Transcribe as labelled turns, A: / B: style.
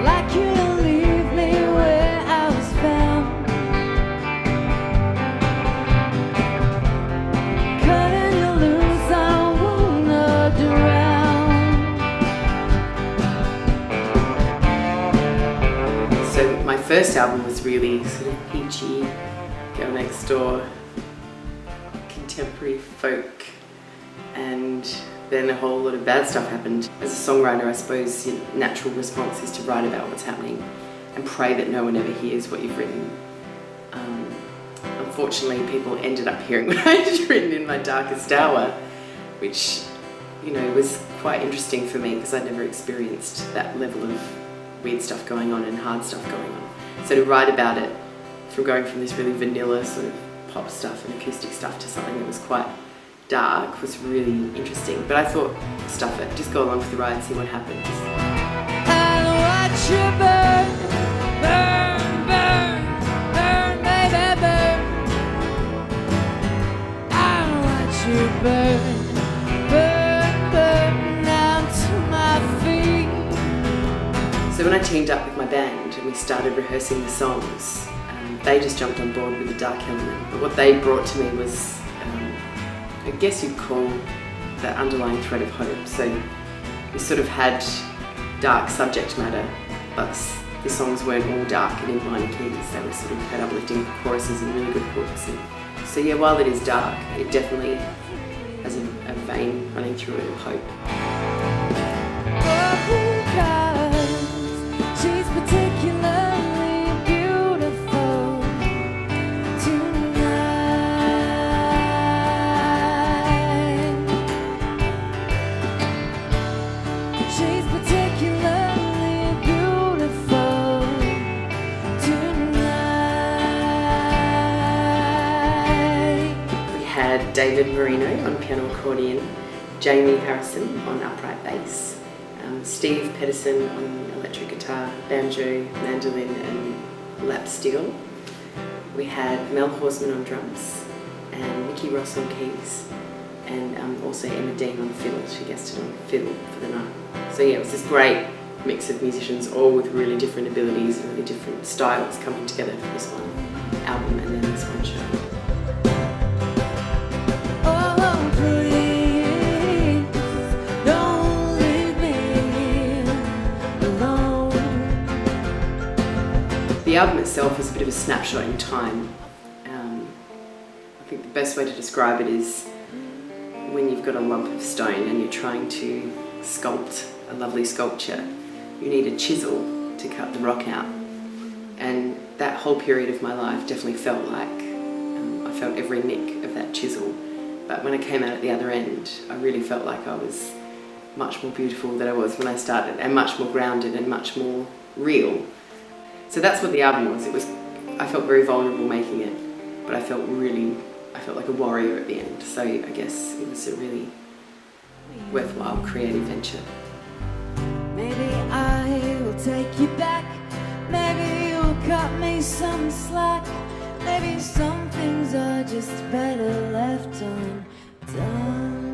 A: Like you to leave me where I was found, cutting you loose, I wanna drown.
B: So my first album was really sort of peachy, girl next door, contemporary folk, and then a whole lot of bad stuff happened. As a songwriter, I suppose your natural response is to write about what's happening and pray that no one ever hears what you've written. Unfortunately, people ended up hearing what I had written in my darkest hour, which, you know, was quite interesting for me because I'd never experienced that level of weird stuff going on and hard stuff going on. So to write about it, from going from this really vanilla sort of pop stuff and acoustic stuff to something that was quite dark, was really interesting. But I thought, stuff it, just go along for the ride, see what happens.
A: And watch you burn, burn, burn, burn, baby, burn. And watch you burn, burn, burn down to my feet.
B: So when I teamed up with my band and we started rehearsing the songs, they just jumped on board with the dark element. But what they brought to me was, I guess you'd call that underlying thread of hope. So we sort of had dark subject matter, but the songs weren't all dark and in minor keys. They were sort of had uplifting choruses and really good hooks. And so yeah, while it is dark, it definitely has a vein running through it of hope.
A: She's particularly beautiful tonight. She's particularly beautiful tonight.
B: We had David Marino on piano accordion, Jamie Harrison on upright bass, Steve Pedersen on electric guitar, banjo, mandolin and lap steel. We had Mel Horsman on drums and Nikki Ross on keys, and also Emma Dean on fiddle. She guested on fiddle for the night. So yeah, it was this great mix of musicians, all with really different abilities and really different styles coming together for this one album and then this one show. The album itself is a bit of a snapshot in time. I think the best way to describe it is when you've got a lump of stone and you're trying to sculpt a lovely sculpture, you need a chisel to cut the rock out. And that whole period of my life definitely felt like I felt every nick of that chisel. But when I came out at the other end, I really felt like I was much more beautiful than I was when I started, and much more grounded and much more real. So that's what the album was. I felt very vulnerable making it, but I felt like a warrior at the end. So I guess it was a really worthwhile creative venture.
A: Maybe I will take you back. Maybe you'll cut me some slack. Maybe some things are just better left undone.